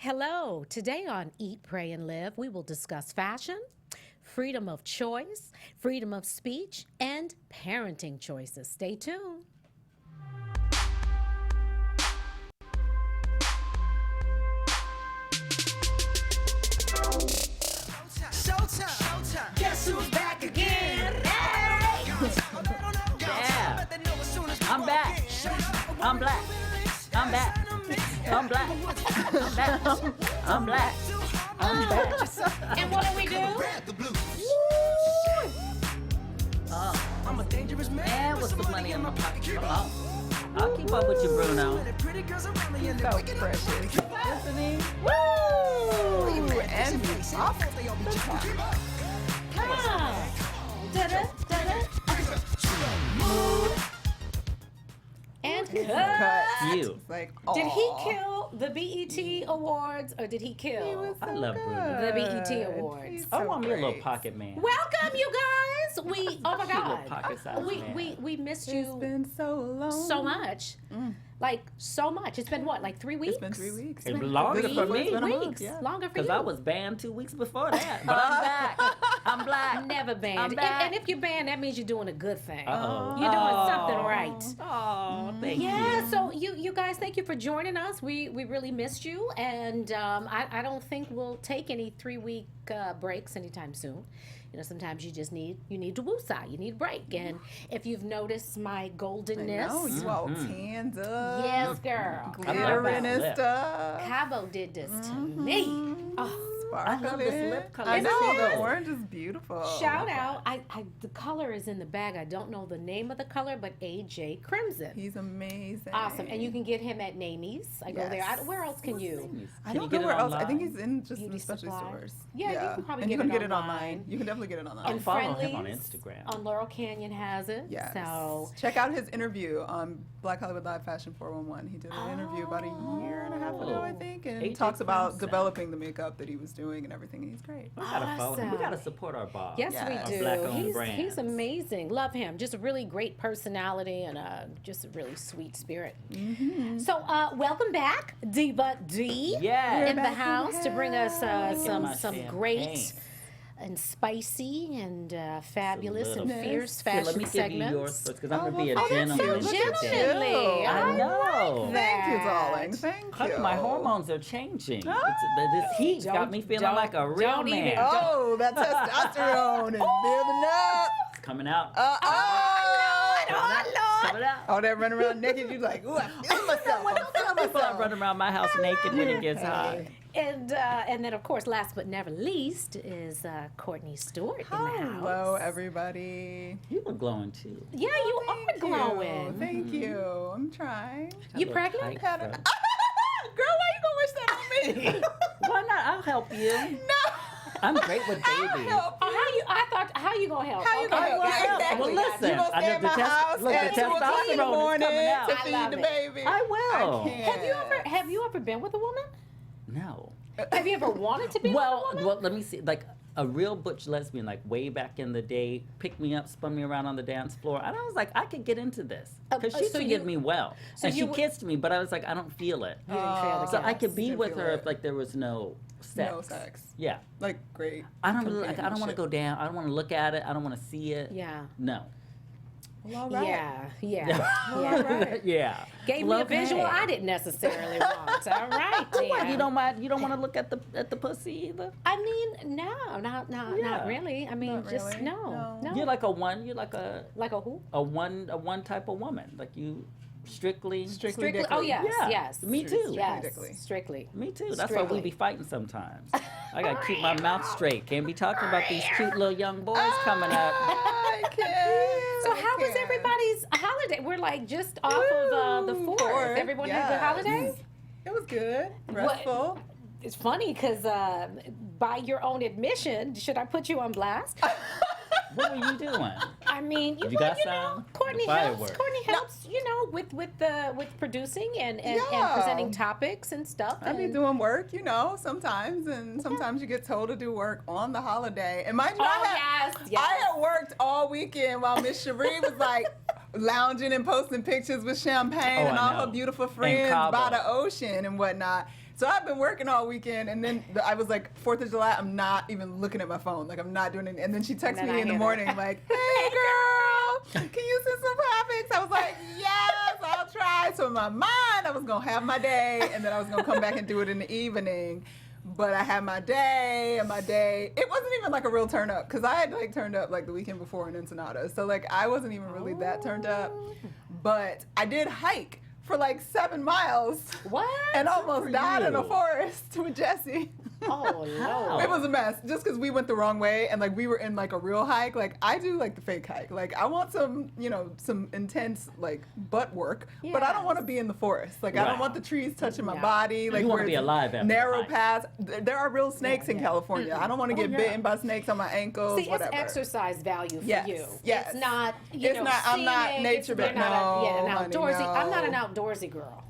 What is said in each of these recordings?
Hello. Today on Eat, Pray, and Live, we will discuss fashion, freedom of choice, freedom of speech, and parenting choices. Stay tuned. Showtime. Guess who's back again? Hey! Yeah. I'm back. I'm black. I'm back. I'm black. I'm back. I'm black. I'm back. And what do we do? I'm a dangerous man. And with some money in my pocket. Come on. I'll keep up with you, Bruno. Pretty girls around me and So precious. Isn't he? Woo! And he's off the top. Come on. Da-da, da-da. And cut. You. It's like, Did he aw. kill the BET Awards or did he He kill was so I love Bruno. the good. BET Awards? He's I so want me a little great. pocket man. Welcome, you guys. Oh my Cute little God. pocket-sized man. We missed It's you been so long. so much. Like, so much. It's been what, like 3 weeks? It's been 3 weeks. It's longer It's for been me. a month, Weeks. yeah. Longer for you. Because I was banned 2 weeks before that. But I'm back. I'm black. never banned. I'm back. And if you're banned, that means you're doing a good thing. Uh-oh. You're doing something right. Oh, thank you. Yeah, so you guys, thank you for joining us. We really missed you, and I don't think we'll take any 3-week breaks anytime soon. You know, sometimes you just need to woosah, you need a break. And if you've noticed my goldenness, No, you all tanned up. yes, girl, Glittering Cabo. and stuff. Cabo did this to me. Oh, I love this lip color. I know, Isn't the it? orange is beautiful. shout out! The color is in the bag. I don't know the name of the color, but AJ Crimson. He's amazing. Awesome, and you can get him at Namie's. I go there. Yes. Where else can you? I Can don't you get know it where else. I online? think he's in just Beauty in specialty supply. stores. Yeah, you can probably and get you can it get it online. online. You can definitely get it online. And follow him on Friendly's Instagram. on Laurel Canyon has it. Yes. So check out his interview on Black Hollywood Live Fashion 411. He did an interview about a year and a half ago, I think, and AJ talks about Crimson. developing the makeup that he was doing and everything. And he's great. We gotta follow him. We Awesome. gotta support our boss. yes, Yes. we do. Black-owned He's brands. amazing. Love him. Just a really great personality and just a really sweet spirit. So welcome back, DivaD. Yeah. In the back in the house to bring us my some champagne. great and spicy and fabulous and little- fierce Here, fashion let me give segments. you yours first, because I'm Oh, gonna be a well, that's gentleman. so with you. Gentlemanly. I know. like Thank you, that. darling. Thank Honey, you. my hormones are changing. This heat got me feeling don't- like a real don't man. even- Oh, that testosterone is building up. It's coming out. Oh, Coming out. Oh, that running around naked, you like, ooh, I feel myself. I'm feeling Before I myself. run around my house naked when it gets hot. And then, of course, last but never least is Courtney Stewart in the house. Hello, everybody. You look glowing too. Yeah, you Thank are glowing. You. Thank you. I'm trying. You pregnant? Girl, why you gonna wish that on me? Why not? I'll help you. No. I'm great with babies. Help you. How you gonna help? How you gonna help? yeah, Yeah, exactly. Well, listen. You gonna I stay know in the my test- house look, the at 2 o'clock in the testosterone is morning coming out. to I feed love the it. baby. I will. I can't. Have you ever been with a woman? No. Have you ever wanted to be with a Well, woman? let me see. Like a real butch lesbian, like way back in the day, picked me up, spun me around on the dance floor, and I was like, I could get into this because she so treated you- me well, so and you she would- kissed me, but I was like, I don't feel it. You didn't feel the So I kiss. could be Didn't with feel her it. if like there was no sex. No sex. Yeah. Like, great. I don't really, like. I don't want to companionship. go down. I don't want to look at it. I don't want to see it. Yeah. No. Well, all right. Yeah. All right. Yeah. Gave Love me a visual hey. I didn't necessarily want. All right, What, then. you don't mind? You don't want to look at the pussy either. I mean, no, not Yeah. really. I mean, Not just really. no. You're like a one. You're like a Like a who? one type of woman. Like you, strictly. Strictly Strictly. Oh dickly. yes, Yeah. yes. Me too. Yes, Strictly. strictly. Me too. That's why we Strictly. be fighting sometimes. I gotta keep my mouth straight. Can't be talking about these cute little young boys coming up. I can't. So I how was can't. everybody's holiday? We're like just off of the Woo, 4th. Everyone had a good yes. holiday? It was good. Restful. It's funny because by your own admission, should I put you on blast? What were you doing? I mean, You got you know, some? Courtney The helps. fireworks. Courtney helps, you know, with producing and Yeah. presenting topics and stuff. I be and- doing work, you know, sometimes, and sometimes you get told to do work on the holiday. And mind you, Oh, I yes. had worked all weekend while Miss Sheree was like lounging and posting pictures with champagne Oh, and I all know. her beautiful In friends Cabo. by the ocean and whatnot. So I've been working all weekend, and then I was like, 4th of July, I'm not even looking at my phone. Like, I'm not doing it. And then she texted And then me I in the hear morning, like, hey, girl, can you send some graphics? I was like, yes, I'll try. So in my mind, I was going to have my day, and then I was going to come back and do it in the evening. But I had my day, and it wasn't even like a real turn up, because I had like turned up like the weekend before in Ensenada. So like I wasn't even really that turned up. But I did hike for like 7 miles. What? And almost for died in a you. forest with Jesse. Oh, Lord. It was a mess, just because we went the wrong way, and like we were in like a real hike. Like I do like the fake hike. Like I want some, some intense like butt work, but I don't want to be in the forest. Like I don't Right. want the trees touching my No. body. Like You wanna where be it's alive after the narrow hike. paths. There are real snakes in yeah. California. I don't want to get yeah. bitten by snakes on my ankles. See, whatever. it's exercise value for Yes, you. yes. It's not, It's not- I'm not scenic, nature, it's- but you're not no, an honey, outdoorsy. I'm not an no. outdoorsy girl.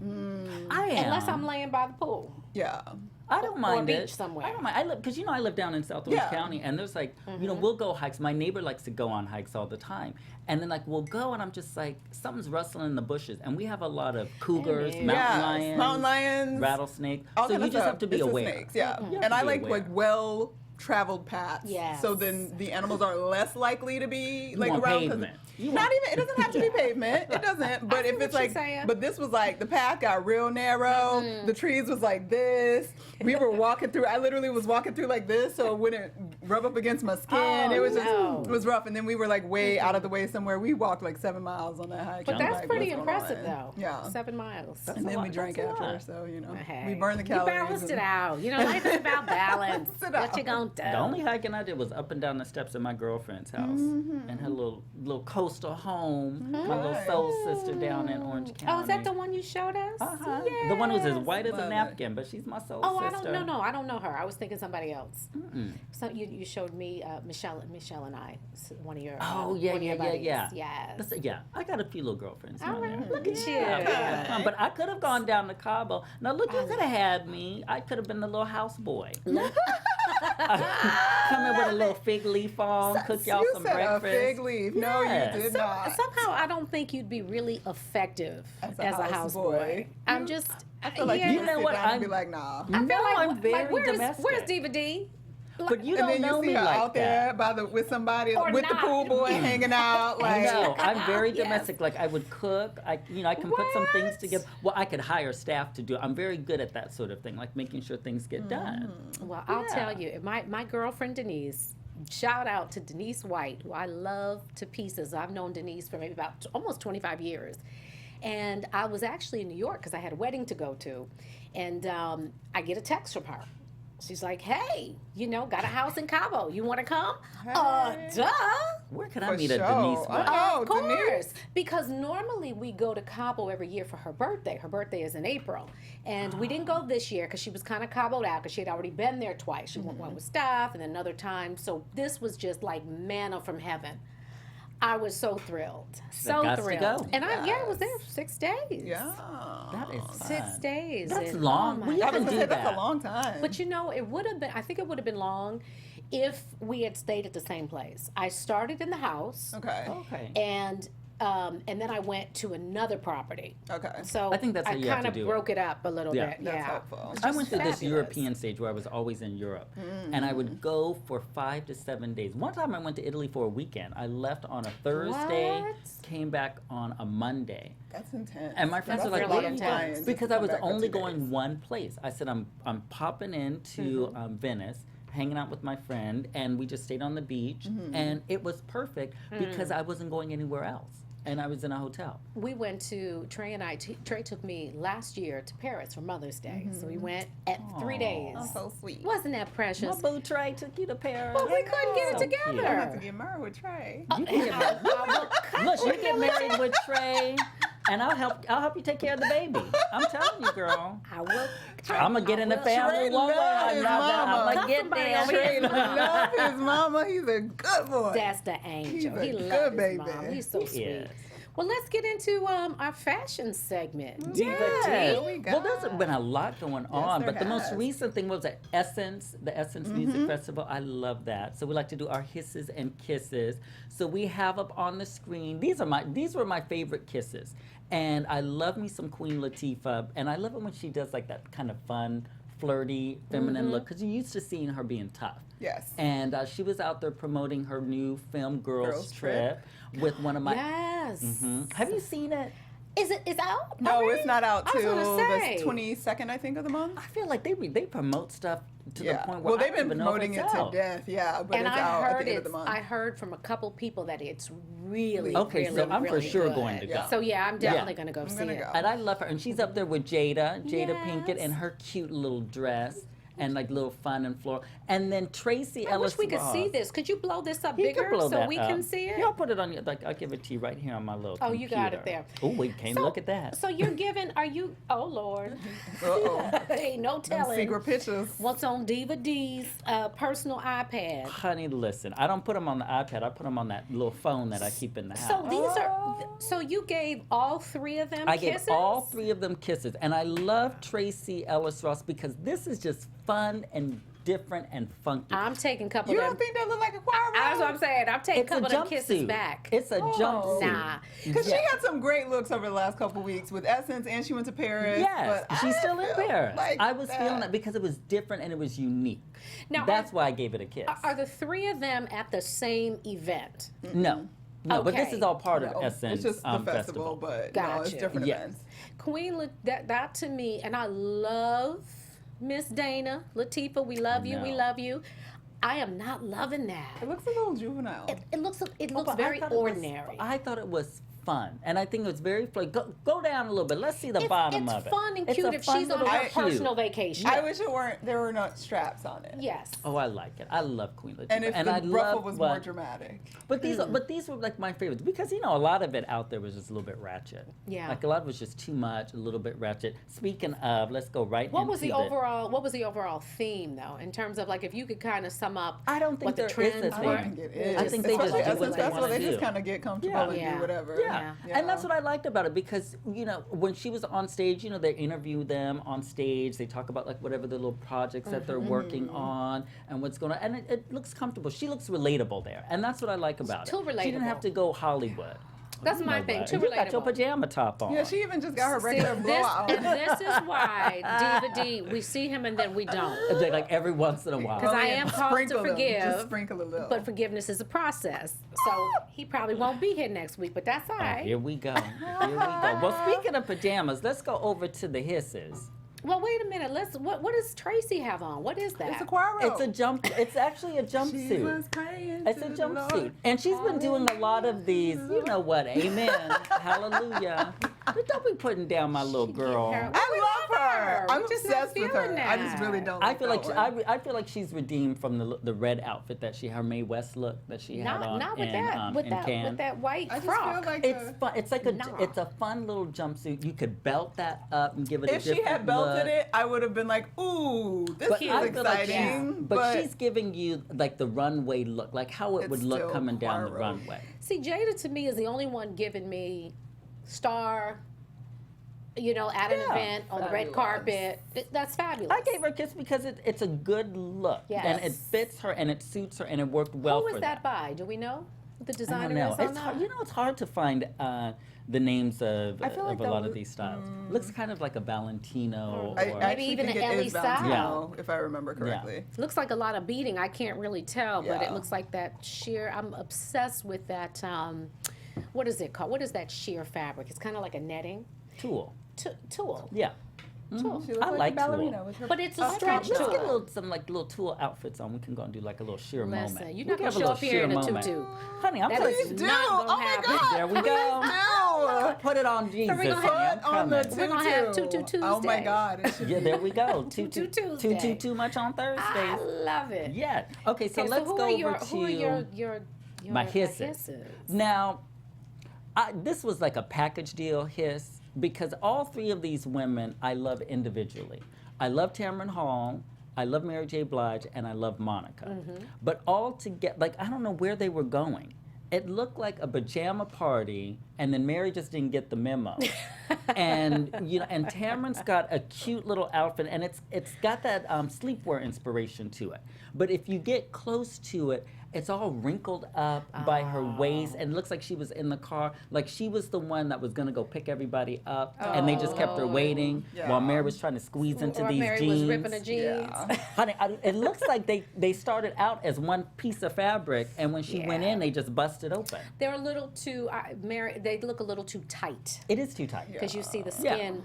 I am. Unless I'm laying by the pool. Yeah. I don't or mind beach it. somewhere. I don't mind. I live because I live down in Southwest Yeah. County, and there's like we'll go hikes. My neighbor likes to go on hikes all the time, and then like we'll go, and I'm just like something's rustling in the bushes, and we have a lot of cougars, Amen. mountain Yes, lions, mountain lions, rattlesnake. all So kind you of just stuff. have to be It's the aware. snakes, yeah. You have And to I be like aware. well traveled paths. Yes. So then the animals are less likely to be like want around. 'cause pavement. You Not want- even. It doesn't have to be pavement. It doesn't. But see if what it's you're like, saying. but this was like the path got real narrow. The trees was like this. We were walking through. I literally was walking through like this, so it wouldn't rub up against my skin. Oh, It was just, no. it was rough. And then we were like way out of the way somewhere. We walked like 7 miles on that hike. But I'm that's like, pretty what's going impressive, on? though. Yeah. 7 miles. That's And a then we lot. drank That's a after, lot. so Hey, we burned the calories. You balanced it and- out. Life is about balance. Sit What down. you gonna do? The only hiking I did was up and down the steps of my girlfriend's house and her little coastal home. My little soul sister down in Orange County. Oh, is that the one you showed us? Uh-huh. The one who's as white as Love a it. napkin, but she's my soul Oh, sister. I don't know her. I was thinking somebody else. Mm-mm. So you showed me Michelle and I, one of your Oh, yeah, one of your yeah, buddies. yeah. Yes. That's- yeah, I got a few little girlfriends All down right, there. look at Yeah, you. we had fun. But I could have gone down to Cabo. Now look, you I could have had me. I could have been the little houseboy. Come in with a little fig leaf on, cook y'all You some said breakfast. a fig leaf. No, Yes. you did not. Somehow I don't think you'd be really effective As as a a houseboy. houseboy. I'm just. I feel like yeah, you You know sit what, down and be I'm- like, nah. I feel No, like, I'm very where's domestic. DivaD? But you And don't then know you see me her like out that. there with somebody, Or with the not. pool boy hanging out. Like, No, I'm very Yes. domestic. Like I would cook. I can put some things What? together. Well, I could hire staff to do it. I'm very good at that sort of thing, like making sure things get done. Well, I'll Yeah. tell you, my girlfriend Denise. Shout out to Denise White, who I love to pieces. I've known Denise for maybe about almost 25 years. And I was actually in New York because I had a wedding to go to. And I get a text from her. She's like, hey, got a house in Cabo. You want to come? Hey. Duh. Where can I For meet a sure. Denise? I White? know. Of Oh, Denise. course. Because normally we go to Cabo every year for her birthday. Her birthday is in April. And we didn't go this year because she was kind of Caboed out because she had already been there twice. She went one with staff and another time. So this was just like manna from heaven. I was so thrilled. So gots to thrilled. go. And I was there for 6 days. Yeah. That is fun. 6 days. That's and, long. oh my We I can was God. gonna do say, that's that. a long time. But it would have been, I think it would have been long if we had stayed at the same place. I started in the house. Okay. Okay. And then I went to another property. Okay. So I think that's how you have kind to of do it. broke it up a little Yeah. bit. That's yeah. helpful. I went through this fabulous. European stage where I was always in Europe, and I would go for 5 to 7 days. One time I went to Italy for a weekend. I left on a Thursday, What? came back on a Monday. That's intense. And my friends That's were like, really "What are you intense. doing?" just Because to I come was back for only 2 going days. one place. I said, I'm popping into Venice, hanging out with my friend, and we just stayed on the beach, and it was perfect because I wasn't going anywhere else, and I was in a hotel. We went to, Trey and I, Trey took me last year to Paris for Mother's Day. So we went at 3 days. Aw. So sweet. Wasn't that My precious? boo Trey took you to Paris. But we couldn't get it So together. I'm about to get married with Trey. You can get Look, you get married with Trey, and I'll help you take care of the baby. I'm telling you, girl. I will. I'm gonna get in the family Trey one way love or his another. I'm mama. gonna get Somebody there. over here. Trey love his mama. He's a good boy. That's the angel. He's a He good loves his baby. mom. He's so He sweet. is. Well, let's get into our fashion segment. Yes. DivaD. we go. Well, there's been a lot going on, there but the most has. recent thing was the Essence Music Festival. I love that. So we like to do our hisses and kisses. So we have up on the screen. These were my favorite kisses, and I love me some Queen Latifah, and I love it when she does like that kind of fun, flirty, feminine look, because you're used to seeing her being tough. Yes. And she was out there promoting her new film Girls Trip with one of my. Yes. Have you seen it? Is it out? No, already? it's not out I was till gonna say. the 22nd, I think, of the month. I feel like they promote stuff to the point where Well, they've I don't been even know if promoting it's it to out. death, yeah, but And it's I out at heard the end of the month. I heard from a couple people that it's really, Okay, really, so I'm for really sure good. going to go. So yeah, I'm definitely gonna go I'm see gonna it. go. And I love her, and she's up there with Jada Pinkett, Yes. and her cute little dress, and like little fun and floral. And then Tracy I Ellis wish we could Ross. see this. Could you blow this up You can bigger blow so that we up. can see it? Yeah, I'll put it on your, like, I'll give it to you right here on my little Oh, you got it computer. there. Oh, wait, can't So- look at that. So you're giving? Are you? Oh Lord, Uh-oh. ain't no Them telling secret pictures. what's on DivaD's personal iPad. Honey, listen, I don't put them on the iPad. I put them on that little phone that I keep in the house. So these are. So you gave all three of them I kisses? gave all three of them kisses. And I love Tracy Ellis Ross because this is just fun and different and funky. I'm taking a couple You of don't them. think that look like a choir That's what I'm saying. I'm taking a It's a couple of them kisses jumpsuit. back. It's a Oh. jumpsuit. Nah. Because Yeah. she had some great looks over the last couple weeks with Essence, and she went to Paris. Yes, but she's I still in feel Paris. like I was feeling that because it was different and it was unique. Now, That's why I gave it a kiss. Are the three of them at the same event? No, but this Okay. is all part of No, Essence it's just the festival, festival. but no, it's Gotcha. different Yes. events. That to me, and I love Miss Dana, Latifah. We love you. We know. love you. I am not loving that. It looks a little juvenile. It looks Oh, but very I thought it was- ordinary. I thought it was fun, and I think it was very fun. Go down a little bit. Let's see the bottom of it. It's fun and It's cute a if fun she's on little her cute. personal vacation. I wish there were no straps on it. Yes. Oh, I like it. I love Queen Latifah, And if I the ruffle love was what- more dramatic. But these were like my favorites because a lot of it out there was just a little bit ratchet. Yeah. Like a lot was just too much, a little bit ratchet. Speaking of, let's go right What into was the overall theme though, in terms of like if you could kind of sum up I don't think what the there is trends a I were? don't theme. think it is. I think they just Especially do what Essence they Festival, wanna they just do. kind of get comfortable Yeah. and Yeah. do whatever. Yeah. And that's what I liked about it because, when she was on stage, they interview them on stage. They talk about like whatever the little projects that they're working on and what's going on. And it looks comfortable. She looks relatable there. And that's what I like about Too it. She didn't have relatable. to go Hollywood. That's You my know thing, what? too You got your relatable. pajama top on. Yeah, she even just got her regular this, blowout. and this is why DivaD, we see him and then we don't. It's like every once in a while. 'Cause I am called to Sprinkle them. forgive, Just sprinkle a little. But forgiveness is a process. So he probably won't be here next week, but that's all Oh, right. here we go. Here we go. Well, speaking of pajamas, let's go over to the hisses. Well, wait a minute. What does Tracy have on? What is that? it's a choir It's actually a She was jumpsuit. praying It's to a the jumpsuit. Lord. And she's been doing a lot of these, you know what, amen, hallelujah. But don't be putting down my little girl. her- I love her. I'm We just not obsessed with her. feeling I just really that. don't. I like feel that like one. I feel like she's redeemed from the red outfit that her Mae West look that she had on Not with in, that. With in that. Cannes. With that white I just frock. feel like It's fun. It's like Nah. it's a fun little jumpsuit. You could belt that up and give it a if different she had belted look. it, I would have been like, "Ooh, this But is I feel like exciting." but she's giving you like the runway look, like how it It's would look still coming down the choir runway. See, Jada to me is the only one giving me star, at an Yeah. event on the red Fabulous. carpet. That's fabulous. I gave her a kiss because it's a good look and it Yes. fits her and it suits her and it worked well Who for is that by? Do we know who the I designer don't know. is on It's that? hard, it's hard to find the names of I feel like a lot those- of these styles. Looks kind of like a Valentino. I or, Maybe actually even think an it Ellie is Saab. Valentino, if I remember correctly. Looks like a lot of beading. I can't really tell, but it Yeah. looks like that sheer. I'm obsessed with that. What is it called? What is that sheer fabric? It's kind of like a netting Tulle. tulle. Yeah. Tulle. She looks I like like a ballerina tulle. with her. But it's a I stretch Let's can't get tulle. some little tulle outfits on. We can go and do like a little sheer moment. Listen, you're We not can gonna have show up little here in sheer a moment. tutu. Honey, I'm That putting is Please do. not gonna Oh my happen. God. There we go. Please do. Put it on Jesus. we're gonna honey, have- I'm Put on the coming. We're gonna have tutu. Tutu Oh my Tuesday. God. It should Yeah, be- there we go. Tutu Tuesday. Too much on I Thursdays. love it. Yeah. Okay, so Okay, let's who go are over your, to who are your my hisses. Now, this was like a package deal hiss because all three of these women I love individually. I love Tamron Hall, I love Mary J. Blige, and I love Monica. But all together, like I don't know where they were going. it looked like a pajama party, and then Mary just didn't get the memo. And and Tamron's got a cute little outfit, and it's got that sleepwear inspiration to it. But if you get close to it, it's all wrinkled up by her waist, and it looks like she was in the car, like she was the one that was gonna go pick everybody up, and they just kept her waiting while Mary was trying to squeeze into or these Mary jeans. was ripping the jeans. Yeah. Honey, it looks like they started out as one piece of fabric, and when she went in, they just busted open. They're a little too, they look a little too tight. It is too tight. Because you see the Yeah. skin,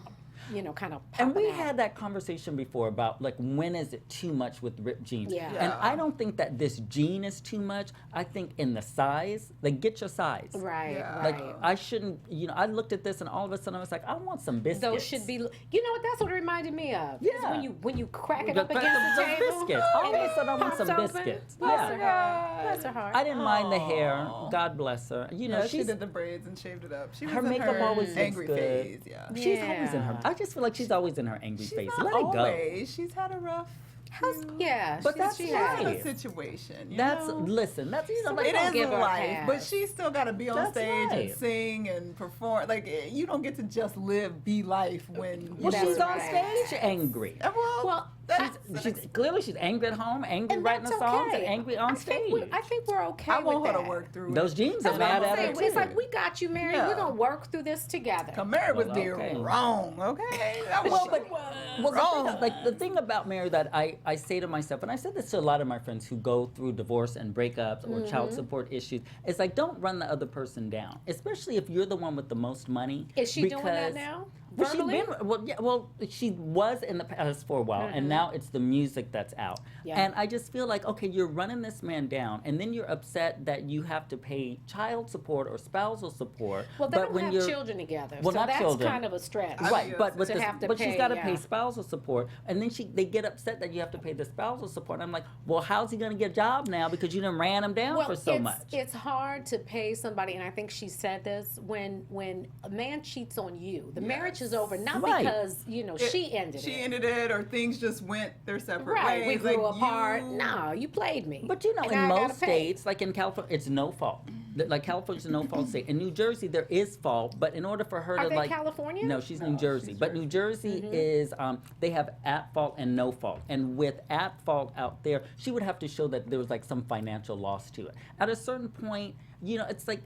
kind of And we popping out. had that conversation before about like when is it too much with ripped jeans? Yeah. And I don't think that this jean is too much. I think in the size, like get your size. Right, Yeah. Like right. I shouldn't, I looked at this and all of a sudden I was like, I want some biscuits. Those should be, that's what it reminded me of. Is Yeah. when you crack it The- up against the those table. biscuits. All of and a it sudden I want pops some open. biscuits. Bless her Yeah. heart. Bless her heart. I didn't mind the hair. Aw. God bless her. Yeah, she she's did the braids and shaved it up. She was her in makeup her always looks angry good. phase. Yeah. she's always in her. Yeah. I just feel like she's always in her angry She's face. not Let it go. always. She's had a rough. But that's she She's had right. a situation. That's know? listen. That's like It don't is give a her a life, but pass. she's still got to be on That's stage right. and sing and perform. Like you don't get to just be life when. Well, That's she's on right. stage angry. Well, that's, She's clearly she's angry at home, angry And writing the that's songs, okay. and angry on stage. I think we're okay I with want her that. to work through Those it. jeans That's are what mad I'm at her saying. too. It's like we got you, Mary. Yeah. We're gonna work through this together. Mary was Well, dead okay. wrong. Okay, that was Well, but wrong. the thing about Mary that I say to myself, and I said this to a lot of my friends who go through divorce and breakups or child support issues, is like don't run the other person down, especially if you're the one with the most money. Is she doing that because- now? Well, she's Verbally? been she was in the past for a while, and now it's the music that's out. Yeah. And I just feel like, okay, you're running this man down, and then you're upset that you have to pay child support or spousal support. Well, they but don't when have you're children together, Well, so not that's children. kind of a stretch. I Right, mean, but with to this, have to but she's pay, got to yeah. pay spousal support, and then they get upset that you have to pay the spousal support. And I'm like, well, how's he going to get a job now because you done ran him down for so much? It's hard to pay somebody, and I think she said this when a man cheats on you, the marriage is over, not Right. because she ended She it. ended it, or things just went their separate Right, ways. we grew Like, apart. you- No, you played me. But And in I gotta most pay. states, like in California, it's no fault. Like California's a no fault state. In New Jersey, there is fault, but in order for her Are to they like California? No, she's New Jersey. But New Jersey is they have at fault and no fault. And with at fault out there, she would have to show that there was like some financial loss to it. At a certain point, it's like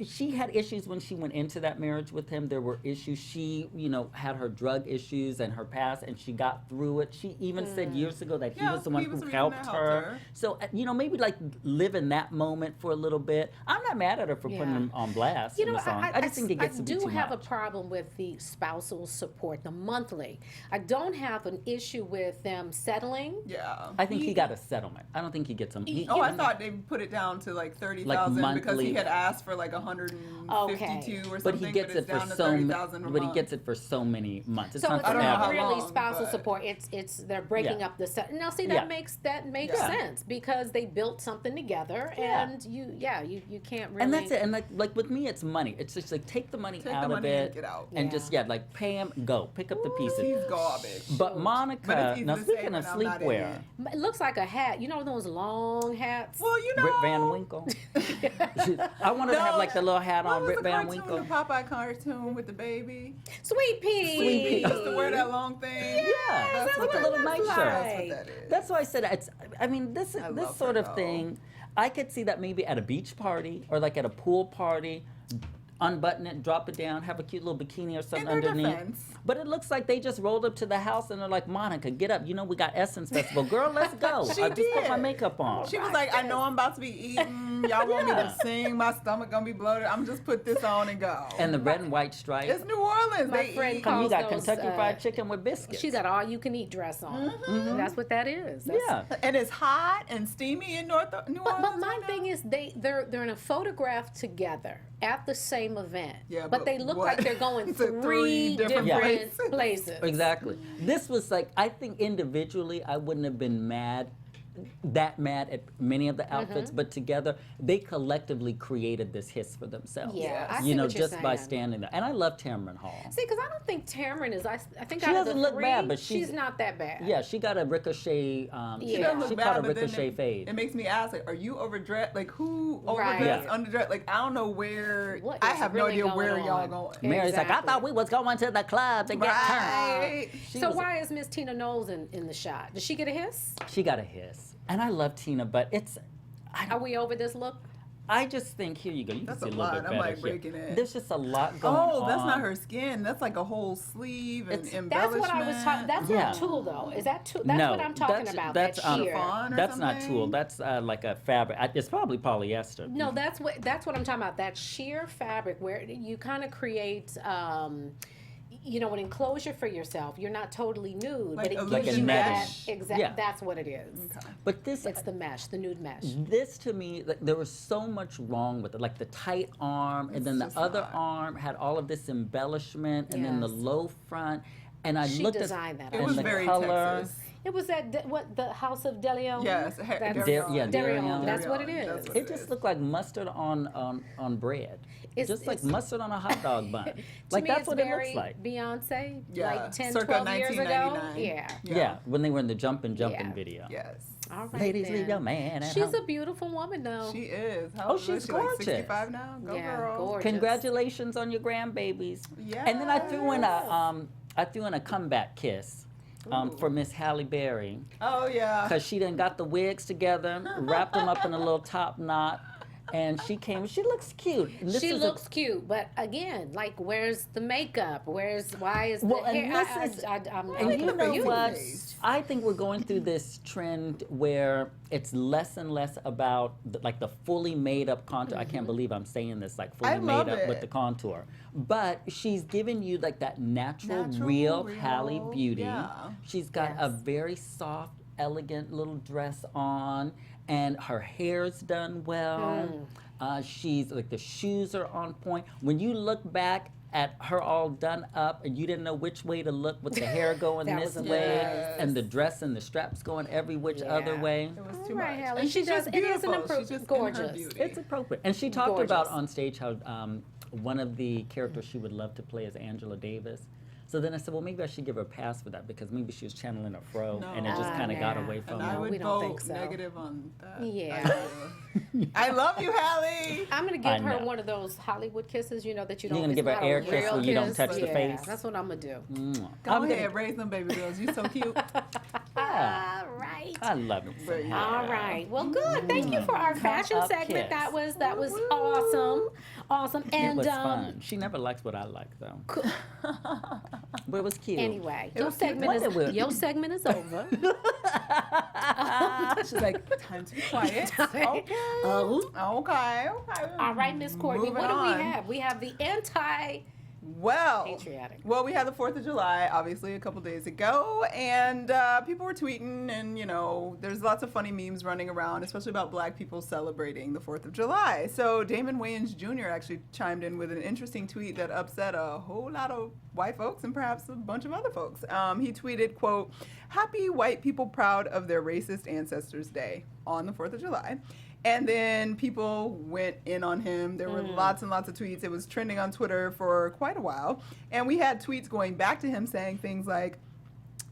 she had issues when she went into that marriage with him. There were issues. She, had her drug issues and her past, and she got through it. She even said years ago that he Yeah, was the one he was who the reason helped that her. helped her. So, maybe like live in that moment for a little bit. I'm not mad at her for putting Yeah. him on blast in the song. I just think it gets to be do too have much. a problem with the spousal support, the monthly. I don't have an issue with them settling. Yeah. I think he got a settlement. I don't think he gets a. Oh, I thought they put it down to like 30,000 because monthly. he had asked for like 152 or But something. he gets it's it for down to so. 30,000 a But he month. gets it for so many months. It's So not it's I don't know not how forever. really long, spousal but- support. It's they're breaking Yeah. up the set. Now see Yeah. that makes Yeah. sense because they built something together Yeah. and you can't really. And that's it. And like with me, it's money. It's just like take the money Take out the of money it and get out. and Yeah. just like pay him. Go pick up the pieces. He's garbage. But Monica, But it's easy now to speaking say of when I'm not in sleepwear, it. It looks like a hat. You know those long hats. Well, Rip Van Winkle. I wanted to have like the little hat What on, was Rip the Van cartoon, Winkle. the Popeye cartoon with the baby? Sweet pea. Sweet pea. He used to wear that long thing. Yeah, That's with what the that little looks nightshirt. like. That's what that is. That's why I said it's. I mean, this I this love sort her, of though. thing, I could see that maybe at a beach party or like at a pool party. Unbutton it, drop it down, have a cute little bikini or something In their underneath. defense. But it looks like they just rolled up to the house and they're like, Monica, get up. We got Essence Festival. Girl, let's go. She I just put my did. makeup on. She was like, I know I'm about to be eating. Y'all want me Yeah. to sing. My stomach gonna be bloated. I'm just put this on and go. And the red and white stripe. It's New Orleans. My They friend eat. called- You got those, Kentucky Fried Chicken with biscuits. She got all you can eat dress on. That's what that is. That's- yeah. And it's hot and steamy in New Orleans. But my right now. thing is they're in a photograph together at the same event. Yeah, but but they look what? like they're going To three different places. places. Exactly. This was like, I think individually I wouldn't have been mad that mad at many of the outfits, but together they collectively created this hiss for themselves. Yeah, I you see know, what you're just by saying. standing there. And I love Tamron Hall. See, because I don't think Tamron is. I think She out of doesn't the look three, bad, but she's not that bad. Yeah, she got a ricochet. Yeah. She doesn't look she bad, caught a but then ricochet fade. it makes me ask, like, are you overdressed? Like, who Right. overdressed, Yeah. underdressed? Like, I don't know where. What I is have no really idea going where y'all on? going. Mary's like, I Exactly. thought we was going to the club to get turned. Right. She So was- why is Miss Tina Knowles in the shot? Did she get a hiss? She got a hiss. And I love Tina, but Are we over this look? I just think, here you go. You That's can see a a little lot. bit I'm, better like, here. breaking it. There's just a lot going on. Oh, that's not her skin. That's like a whole sleeve and It's- That's embellishment. what I was talking. That's Yeah. not tulle though. Is that tulle? That's No, what I'm talking that's- about. that's, that sheer. Chiffon or That's not something? tulle. That's like a fabric. It's probably polyester. No, that's what I'm talking about. That sheer fabric where you kind of create, you know, an enclosure for yourself. You're not totally nude, Like but it a- gives like a you that mesh. exact. Yeah. That's what it is. Okay. But this, It's the mesh, the nude mesh. this to me, like, there was so much wrong with it. Like the tight arm, and It's then the just other not. arm had all of this embellishment, and then the Yes. low front. And I She looked designed that. at It and was the very color. Texas. It was what the House of DeLeon. Yes, That's- Darion. yeah, Darion. That's what it Darion. is. That's what It just looked like mustard on bread. Just like it's- mustard on a hot dog bun. To Like me, that's it's what it very looks like. Beyonce, Yeah, like 10, circa 12 years ago. 1999. Yeah. Yeah. When they were in the jumping Yeah. video. Yes. All right. Ladies, then. leave your man at She's home. a beautiful woman, though. She is. How Oh, old is she's she? Like gorgeous. 65 now? Go Yeah, girl. gorgeous. Congratulations on your grandbabies. Yeah. And then I threw in a comeback kiss for Miss Halle Berry. Oh, yeah. Because she done got the wigs together, wrapped them up in a little top knot, and she came. She looks cute. And this She is looks cute, but again, like, where's the makeup? Why is Well, the and hair? this is- I'm And you know confused. what? confused. I think we're going through this trend where it's less and less about like the fully made up contour. I can't believe I'm saying this, like fully I love made up with it. the contour. But she's giving you like that natural, Natural, real real, Halle beauty. yeah. She's got a Yes. very soft, elegant little dress on, and her hair's done well. She's like the shoes are on point. When you look back at her all done up and you didn't know which way to look with the hair going That this was a way mess. and the dress and the straps going every which other Yeah. way. It was All too right, much. Halle. And She she's does- just it is an beautiful. improvement. She's just Gorgeous. in her beauty. It's appropriate. And she talked Gorgeous. about on stage how one of the characters she would love to play is Angela Davis. So then I said, well, maybe I should give her a pass for that because maybe she was channeling a fro No. and it just kind of got nah. away from And I her. would we don't vote think so. negative on that. Yeah. I love you, Hallie. I'm gonna I give her know. one of those Hollywood kisses, you know, that you You're don't. gonna it's give her not a air kiss real where you don't kiss. touch the Yeah, face? That's what I'm gonna do. Mwah. Go I'm ahead, gonna- raise them baby girls. You so cute. Yeah. All right. I love it. But yeah. All right. Well, good. Thank you for our fashion up segment. kiss. That was awesome. Awesome. It And was fun. She never likes what I like though. But it was cute. anyway, It your was cute. segment Wonder what- is over. She's like, time to be quiet. Okay. Okay. All right, Miss Courtney. Moving What do on. we have? We have the anti-patriotic. Well, we had the 4th of July, obviously, a couple days ago, and people were tweeting, and, you know, there's lots of funny memes running around, especially about black people celebrating the 4th of July. So Damon Wayans Jr. actually chimed in with an interesting tweet that upset a whole lot of white folks and perhaps a bunch of other folks. He tweeted, quote, "Happy white people proud of their racist ancestors' day" on the 4th of July. And then people went in on him. There were lots and lots of tweets. It was trending on Twitter for quite a while. And we had tweets going back to him saying things like,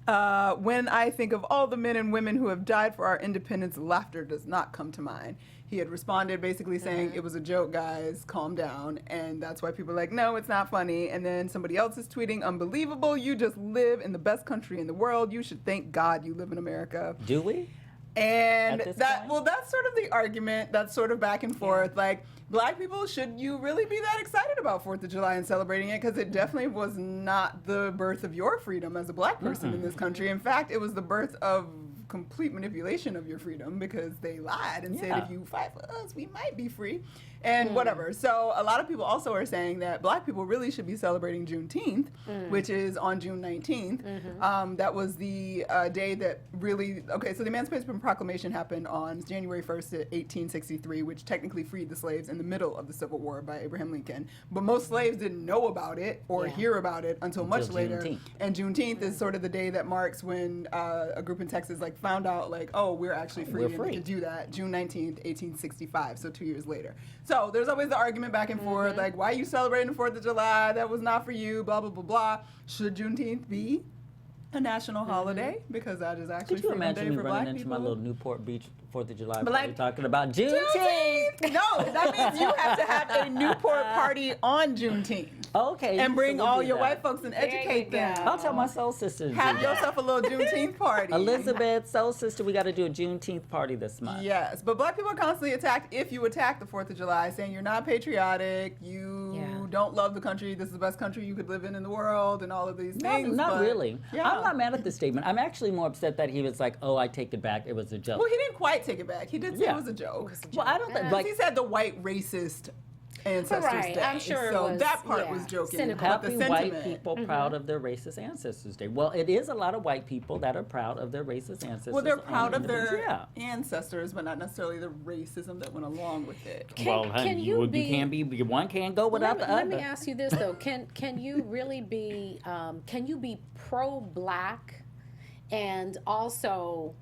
when I think of all the men and women who have died for our independence, laughter does not come to mind. He had responded basically saying, it was a joke, guys, calm down. And that's why people are like, no, it's not funny. And then somebody else is tweeting, unbelievable, you just live in the best country in the world. You should thank God you live in America. Do we? And At this that, point? well, that's sort of the argument. That's sort of back and forth. Like, black people, should you really be that excited about 4th of July and celebrating it? Because it definitely was not the birth of your freedom as a black person in this country. In fact, it was the birth of complete manipulation of your freedom because they lied and said, Yeah. if you fight for us, we might be free. And whatever. So a lot of people also are saying that Black people really should be celebrating Juneteenth, which is on June 19th. That was the day that really, so the Emancipation Proclamation happened on January 1st, 1863, which technically freed the slaves in the middle of the Civil War by Abraham Lincoln. But most slaves didn't know about it or hear about it until much later. Juneteenth. And Juneteenth is sort of the day that marks when a group in Texas like found out like, oh, we're actually free, We're and free. they could do that. June 19th, 1865, so 2 years later. So there's always the argument back and forth, like, why are you celebrating the 4th of July? That was not for you, blah, blah, blah, blah. Should Juneteenth be a national holiday? Because that is actually Could you Freedom imagine Day me for running Black into people. my little Newport Beach 4th of July But party like, talking about Juneteenth? No, that means you have to have a Newport party on Juneteenth. Okay. And bring so we'll all do your that. white folks and educate go. them. I'll tell my soul sisters. to do Have that. yourself a little Juneteenth party. Elizabeth, soul sister, we got to do a Juneteenth party this month. Yes, but Black people are constantly attacked if you attack the 4th of July, saying you're not patriotic, you don't love the country, this is the best country you could live in the world, and all of these things. Not but- really. Yeah. I'm not mad at the statement. I'm actually more upset that he was like, "Oh, I take it back. It was a joke." Well, he didn't quite take it back. He did say Yeah. it was a joke. Well, I don't think He said the white racist ancestors Right, day. I'm sure it so was, that part yeah, was joking. cynical. But the Happy white sentiment. people proud of their racist ancestors day. Well, it is a lot of white people that are proud of their racist ancestors. Well, they're on proud of Independence- their Yeah. ancestors, but not necessarily the racism that went along with it. Well, honey, can you be- can't be one can't go without the other. Let me ask you this though: Can you really be pro-Black and also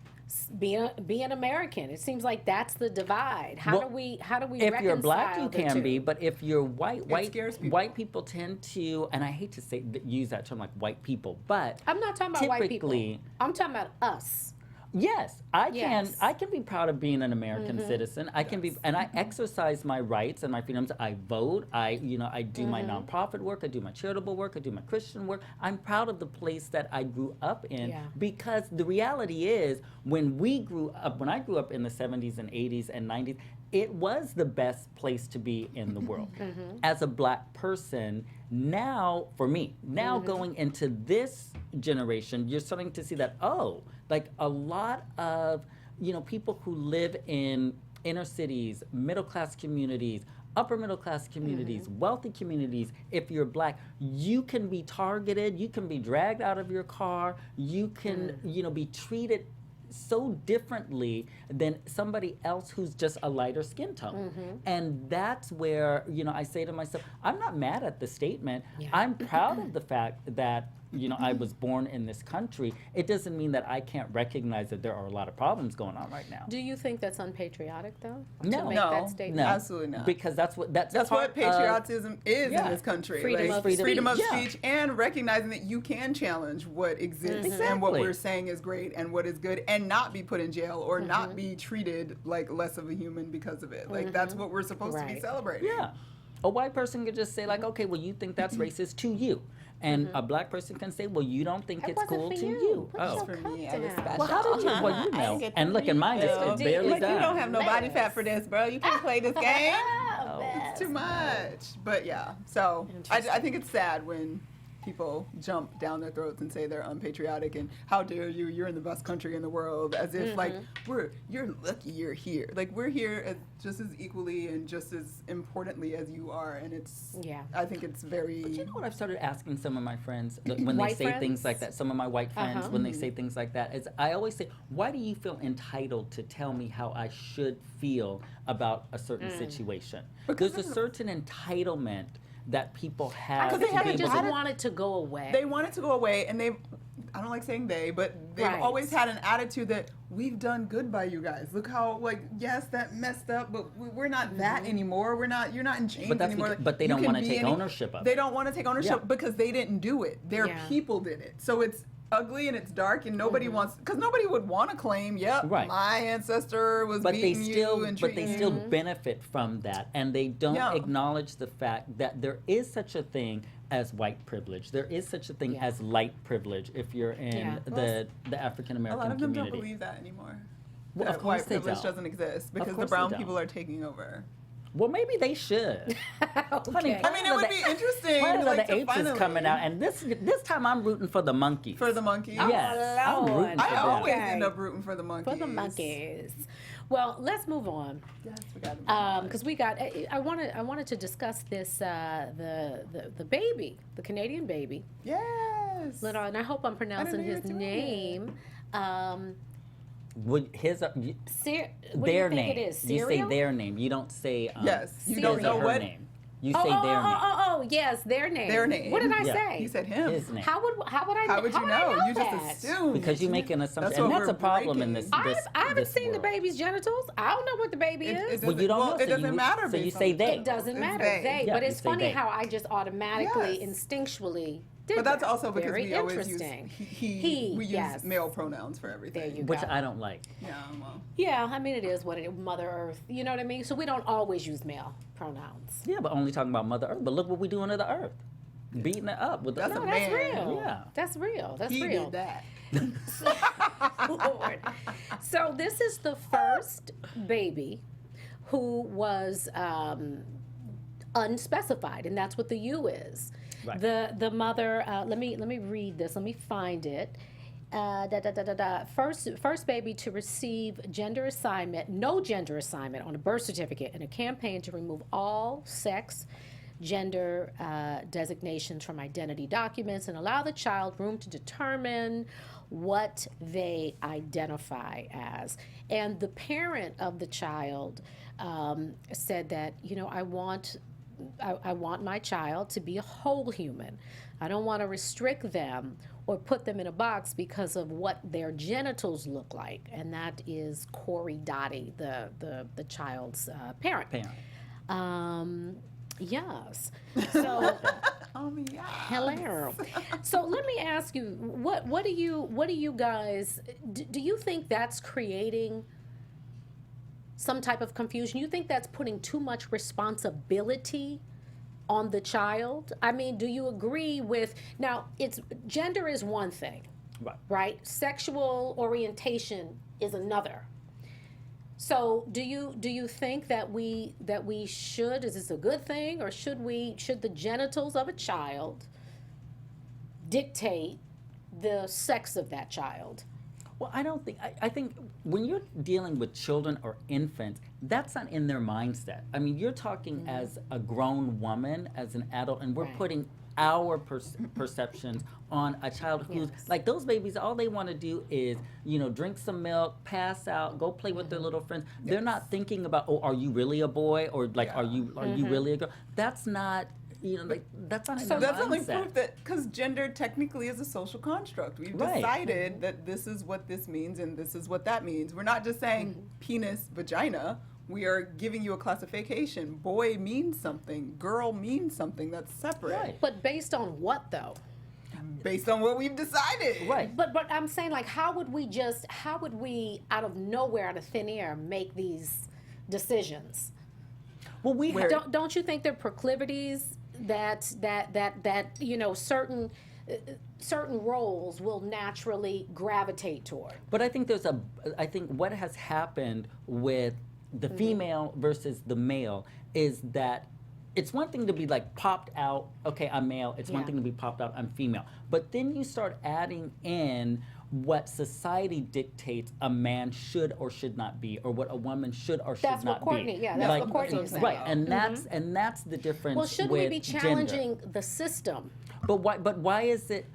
be an American? It seems like that's the divide. How Well, do we If you're Black, you reconcile the can two? be, but if you're white, scares people. white people tend to, and I hate to say use that term like white people, but I'm not talking about white people. typically- I'm talking about us. yes, I can. Yes. I can be proud of being an American citizen. I can be, and I exercise my rights and my freedoms. I vote. I do my nonprofit work. I do my charitable work. I do my Christian work. I'm proud of the place that I grew up in Yeah. because the reality is, when I grew up in the 70s and 80s and 90s, it was the best place to be in the world. As a Black person, now, for me, going into this generation, you're starting to see that, like a lot of, people who live in inner cities, middle class communities, upper middle class communities, wealthy communities, if you're Black, you can be targeted, you can be dragged out of your car, you can, be treated so differently than somebody else who's just a lighter skin tone. And that's where, I say to myself, I'm not mad at the statement. Yeah. I'm proud of the fact that, I was born in this country. It doesn't mean that I can't recognize that there are a lot of problems going on right now. Do you think that's unpatriotic though? No. To make No. that statement? No, Absolutely not. Because that's what That's part what of- patriotism is yeah. in this country. Freedom like, of speech. freedom of Yeah. speech and recognizing that you can challenge what exists and what Exactly. we're saying is great and what is good and not be put in jail or not be treated like less of a human because of it. Like that's what we're supposed to be Right. celebrating. Yeah. A white person could just say like, okay, well, you think that's racist to you. And a Black person can say, well, you don't think That it's wasn't cool for to you. you. Put Oh. your For me, cup I was down. special. Well, how did you? Well, you I didn't know. get And look, and mine Oh, just dear. barely Like you done. don't have no body fat for this, bro. You can't play this game. Oh, It's too much. But yeah, so I think it's sad when people jump down their throats and say they're unpatriotic and how dare you, you're in the best country in the world, as if like you're lucky you're here. Like we're here as, just as equally and just as importantly as you are, and it's I think it's very But you know what I've started asking some of my friends when they White say things friends? like that, some of my white friends, when they say things like that, is I always say, why do you feel entitled to tell me how I should feel about a certain situation? There's a certain entitlement that people have Because they to haven't be They able just to want it to go away. they want it to go away, and I don't like saying they, but they've Right. always had an attitude that we've done good by you guys. Look how, like, yes, that messed up, but we're not that anymore. You're not in chains But that's anymore. because- but they You don't can wanna be take ownership of They it. don't want to take ownership Yeah. because they didn't do it. Their Yeah. people did it. So it's ugly and it's dark, and nobody wants, because nobody would want to claim, yep, Right. my ancestor was but they beating still you and but they treating still you. benefit from that, and they don't Yeah. acknowledge the fact that there is such a thing as white privilege. There is such a thing as light privilege if you're in Yeah. the African A American lot of them community. don't believe that anymore. Well, That of course white they privilege don't. doesn't exist because the course brown they don't. people are taking over. Well, maybe they should. Honey, Okay. I mean, it would be interesting. Planet like, of the to Apes is finally- coming out, and this time I'm rooting for the monkeys. For the monkeys? Yes, I'm Lord. rooting for I them. always Okay. end up rooting for the monkeys. For the monkeys. Well, let's move on. Yes, we got it. Because we got, I wanted to discuss this, the baby, the Canadian baby. Yes. Little, and I hope I'm pronouncing hear his it doing name. Would his What do their you think name? it is? You say Cereal? their name. You don't say. Yes. You his don't or know her what. name. You say their name. Oh, yes, their name. Their name. What did I Yeah. say? He said him. His name. How would I? How would you how would I know? You that? just assume. Because you make an assumption, and what that's a we're problem in this. breaking. this I haven't this seen the world. baby's genitals. I don't know what the baby is. Well, you don't know, Well, so it doesn't you- matter. so you based say on- they. It doesn't It's matter. they. Yeah, But you it's say funny they. how I just automatically, Yes. instinctually did But that's that. also because Very we always use interesting. he. We use yes. male pronouns for everything. There you Which go. I don't like. Yeah, well. Yeah, I mean it is what it is. Mother Earth. You know what I mean? So we don't always use male pronouns. Yeah, but only talking about Mother Earth. But look what we doing to the Earth, beating it up with the That's No, a that's man. real. Yeah. That's real. That's He real. did that. Lord. So this is the first baby who was unspecified, and that's what the U is. Right. The mother. Let me read this. Let me find it. First baby to receive gender assignment, no gender assignment on a birth certificate, in a campaign to remove all sex, gender designations from identity documents and allow the child room to determine what they identify as. And the parent of the child said that, I want my child to be a whole human. I don't want to restrict them or put them in a box because of what their genitals look like. And that is Corey Dottie, the child's parent. Yes. So, Yeah. hello. So let me ask you, what do you guys, do you think that's creating some type of confusion? You think that's putting too much responsibility on the child? I mean, do you agree with, now it's, gender is one thing, right? Sexual orientation is another. So do you think that we should, is this a good thing, or should the genitals of a child dictate the sex of that child? Well, I don't think, I think when you're dealing with children or infants, that's not in their mindset. I mean, you're talking as a grown woman, as an adult, and we're Right. putting our perceptions on a child who's, Yes. like those babies, all they want to do is, drink some milk, pass out, go play with their little friends. They're not thinking about, oh, are you really a boy? Or like, are you really a girl? That's not, that's not in So their that's only mindset. proof that, because gender technically is a social construct. We've Right. decided that this is what this means and this is what that means. We're not just saying penis, vagina. We are giving you a classification. Boy means something. Girl means something. That's separate. Right. But based on what though? Based on what we've decided. Right. But I'm saying, like, how would we out of nowhere, out of thin air, make these decisions? Well, we Where- Don't you think there are proclivities that certain roles will naturally gravitate toward? But I think I think what has happened with the female versus the male is that it's one thing to be like popped out, okay, I'm male. It's one Yeah. thing to be popped out, I'm female. But then you start adding in what society dictates a man should or should not be, or what a woman should or should That's what not Courtney- be. yeah, that's what Courtney was saying. Right, and that's the difference. Well, shouldn't with we be gender. challenging the system? But why is it?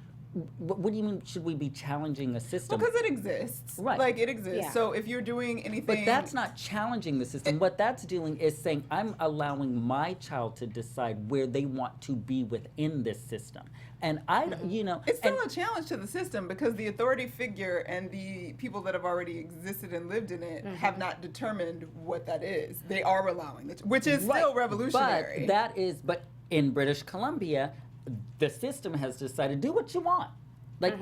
What do you mean? Should we be challenging a system? Because it exists. Right. Like it exists. Yeah. So if you're doing anything. But that's not challenging the system. What that's doing is saying, I'm allowing my child to decide where they want to be within this system. And It's still a challenge to the system because the authority figure and the people that have already existed and lived in it have not determined what that is. They are allowing it, which is still revolutionary. But in British Columbia, the system has decided, do what you want. Like,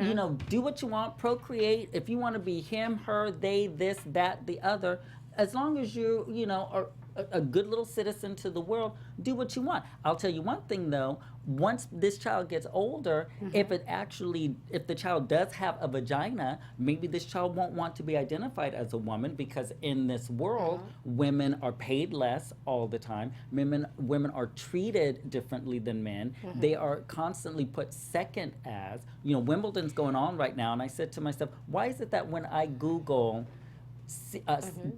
do what you want, procreate. If you want to be him, her, they, this, that, the other, as long as you, are a good little citizen to the world, do what you want. I'll tell you one thing though, once this child gets older, if the child does have a vagina, maybe this child won't want to be identified as a woman, because in this world, women are paid less all the time. Women are treated differently than men. They are constantly put second as, Wimbledon's going on right now, and I said to myself, why is it that when I Google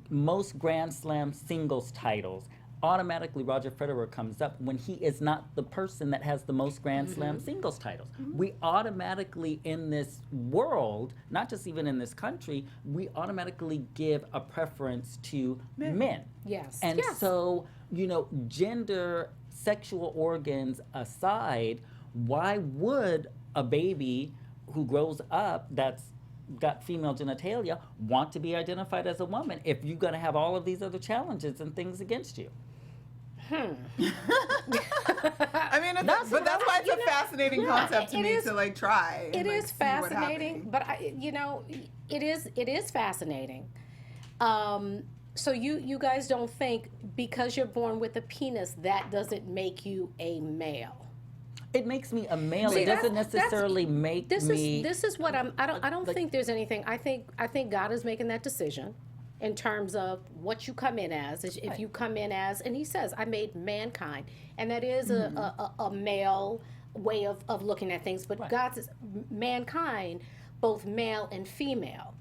most Grand Slam singles titles, automatically Roger Federer comes up when he is not the person that has the most Grand Slam singles titles. We automatically in this world, not just even in this country, we automatically give a preference to men. Yes. And yes. so, you know, gender, sexual organs aside, why would a baby who grows up that's got female genitalia want to be identified as a woman if you're going to have all of these other challenges and things against you? I mean, that's why it's a fascinating concept to me to like try. It and, like, is see what fascinating, happens. but it is fascinating. So you guys don't think because you're born with a penis that doesn't make you a male? It makes me a male. See, It doesn't that's- necessarily make me. This is what I don't like- think there's anything. I think God is making that decision in terms of what you come in as. If you come in as, and He says, I made mankind, and that is a male way of looking at things. But God says mankind, both male and female,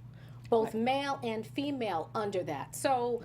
male and female under that. So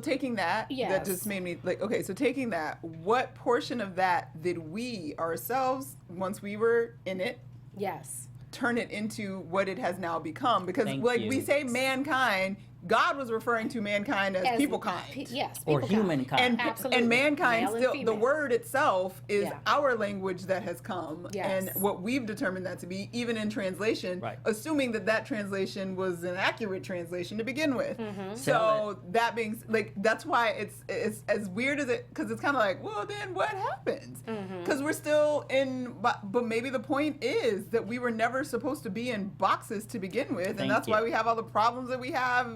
taking that, that Yes. just made me like, okay, so taking that, what portion of that did we ourselves, once we were in it, yes. turn it into what it has now become? Because Thank like you. we say mankind, God was referring to mankind as people kind. Yes. Or peoplekind. humankind. And, Absolutely. and mankind Male and still, the female. word itself is Yeah. our language that has come. Yes. And what we've determined that to be, even in translation, Right. assuming that translation was an accurate translation to begin with. Mm-hmm. Tell So that being, like, that's why it's as weird as it, because it's kind of like, well, then what happens? Mm-hmm. Because we're still in, but maybe the point is that we were never supposed to be in boxes to begin with. Thank And that's you. why we have all the problems that we have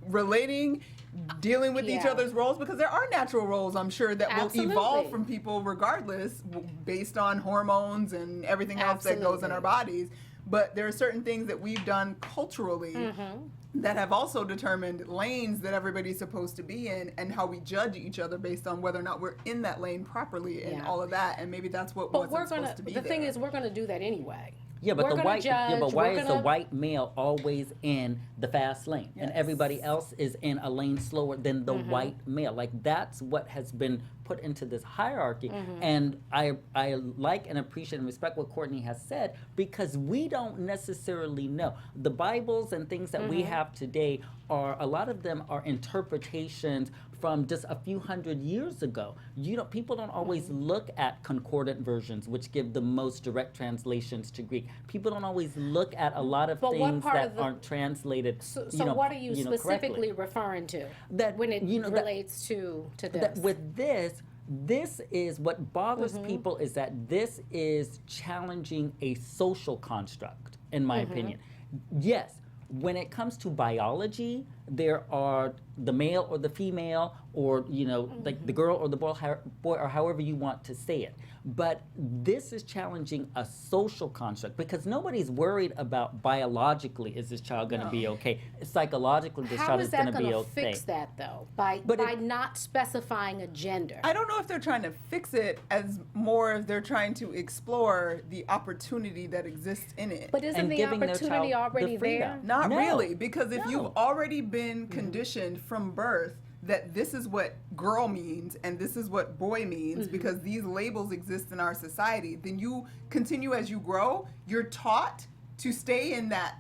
relating, dealing with each Yeah. other's roles, because there are natural roles, I'm sure, that will Absolutely. evolve from people regardless, based on hormones and everything else that goes in Absolutely. our bodies. But there are certain things that we've done culturally that have also determined lanes that everybody's supposed to be in, and how we judge each other based on whether or not we're in that lane properly, and Yeah. all of that. And maybe that's what But wasn't supposed to be the thing there. is, we're gonna do that anyway. Yeah, but We're the gonna white. Yeah, but judge, why we're is the gonna- white male always in the fast lane, and Yes. everybody else is in a lane slower than the white male? Like, that's what has been put into this hierarchy. And I like and appreciate and respect what Courtney has said, because we don't necessarily know. The Bibles and things that we have today are, a lot of them are interpretations from just a few hundred years ago. People don't always look at concordant versions, which give the most direct translations to Greek. People don't always look at a lot of But what things part that of the- aren't translated. So know, what are you know, correctly. specifically referring to That, when it that- relates to this? that with this is what bothers people, is that this is challenging a social construct, in my opinion. Yes, when it comes to biology, there are the male or the female, or like the girl or the boy, or however you want to say it. But this is challenging a social construct, because nobody's worried about biologically, is this child going to be okay? Psychologically, this How child is is going that to be gonna okay. fix that though? By But not specifying a gender. I don't know if they're trying to fix it, as more if they're trying to explore the opportunity that exists in it. But isn't And the giving their opportunity child the already there? freedom. Not No. really, because if you've No. already been conditioned from birth that this is what girl means and this is what boy means, because these labels exist in our society, then you continue as you grow, you're taught to stay in that